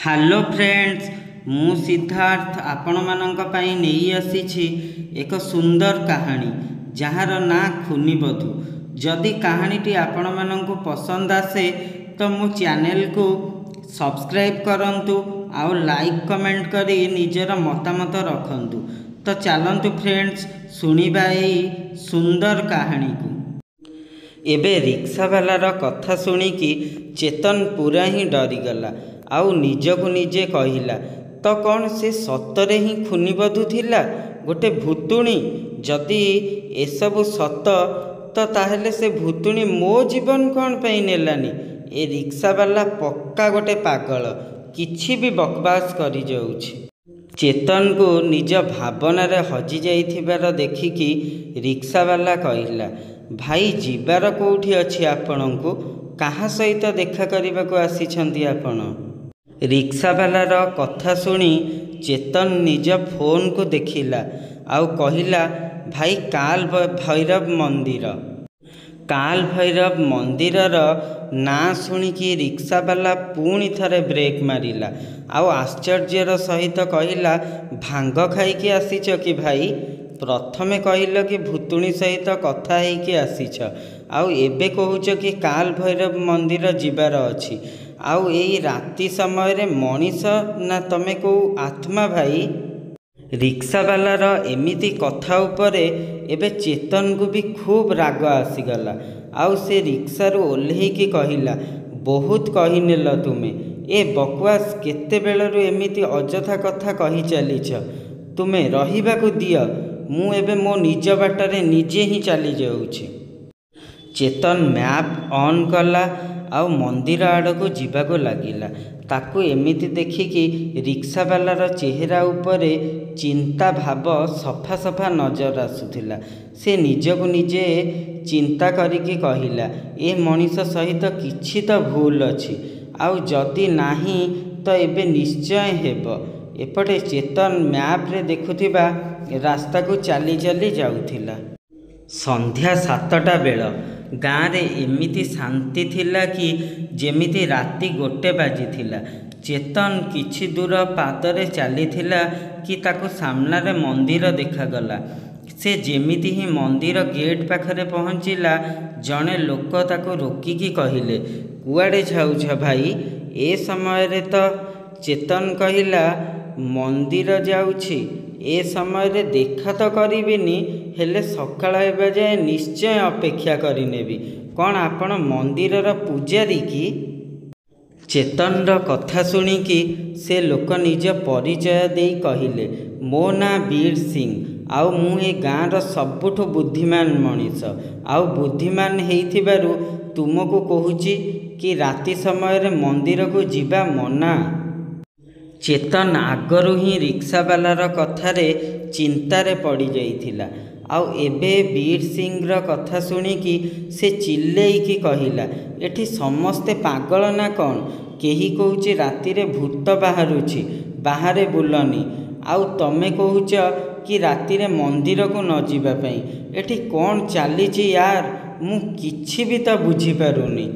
Hello friends, मु सिद्धार्थ आपण मानक पई नहीं आसीछि एक सुंदर कहानी जार ना खुनीबधू। जदि कहानीटी आपण मानक पसंद आसे तो मो चैनल को सब्सक्राइब करंतु आउ लाइक कमेंट करी निजर मतामत रखंतु। तो चलंतु फ्रेंड्स सुनिबा एई सुंदर कहानी को। एबे रिक्शावालार कथा सुनिकी चेतन पूरा ही डरीगला आउ निजकु निजे कहिला, तो कौन से सतरे ही खुनीबधू थिला गोटे भूतुणी? जदि एसबु सत तो ताहेले से भूतुणी मो जीवन कौन पे नेलानी? ए रिक्शावाला पक्का गोटे पागल, किछि भी बकवास करी जाउछि। चेतन को निज भावना रे हजि जाइथिबार देखिकी रिक्शावाला कहिला, भाई जीवार कोठी अछि आपणको? कहा सहित देखा करबाको आसीछंती आपण? रिक्शावालार कथा सुनी चेतन निज फोन को देखिला आउ कहिला, भाई काल भैरव मंदिर। काल भैरव मंदिरर ना शुणिकी रिक्शावाला पुणी थरे ब्रेक मारिला आउ आश्चर्यर सहित कहिला, भांग खाइकी आसीछ कि भाई? प्रथमे कहिल कि भूतुणी सहित कथा हेकी आसीछ आउ एबे कहुछ कि काल भैरव मंदिर जीवार अछि। आउ एई राति समय रे मनीष ना तमे को आत्मा भाई? रिक्शावालार एमिति कथा उपरे एबे चेतन को भी खूब राग आसीगला आउ से रिक्शारू ओल्हेकी कहिला, बहुत कहिनेल तुमे, ए बकवास केते बेलरू एमिति अजथा कथा कहि चलीछ। तुमे रहिबाकू दिय, मु एबे मो निज बाटरे निजे ही चली जाउछि। चेतन मैप ऑन कला आउ मंदिर आड़को जीवाको लागिला। ताकू एमिति देखिकी रिक्शावालार चेहरा उपरे चिंता भाव सफा सफा नजर आसुथिला। से निजको निजे चिंता करिकी कहिला, ए मनीष सहित किछि तो भूल अछि आउ जदि नाही तो एबे निश्चय हेबो। एपटे चेतन मैप रे देखुथिबा रास्ता को चली चली जाउथिला। संध्या 7टा बेल गाँव रे एमिति शांति थिला कि जेमिति राति 1 बाजिथिला। चेतन किछि दूर पादरे चलीथिला कि ताको सामना रे मंदिर देखागला। से जेमिति ही मंदिर गेट पाखरे पहुँचिला, जड़े लोक ताको रोकिकी कहिले, कुआड़े जाउछ भाई? ए समय रे तो चेतन कहिला, मंदिर जाउछि, ए समय रे देखा तो करिबिनी, हेले सकाळ हेबा जाए निश्चय अपेक्षा करिनेबी। कौन आपण मंदिरर पूजारी कि? चेतनर कथा सुनिकी से लोक निज परिचय देई कहिले, मो ना वीर सिंह आउ मु ए गाँवर सबुठु बुद्धिमान मनीष आउ बुद्धिमान हेइथिबारु तुमको कहुची कि राति समय रे मंदिर को जीवा मना। चेतन आगरू ही रिक्शावालार कथारे चिंतारे पड़ी जाइथिला आउ एबे वीर सिंहर कथा सुनिकी से चिल्लेइकी कहिला, एठी समस्ते पागल ना कौन? केही कहूची राति रे भूत बाहरुछि, बाहरे बुलनी, आउ तमे कहूच कि राति रे मंदिर को न जीवा पई। एठी कौन चलीछि यार? मु किछि भी तो बुझी पारुनी।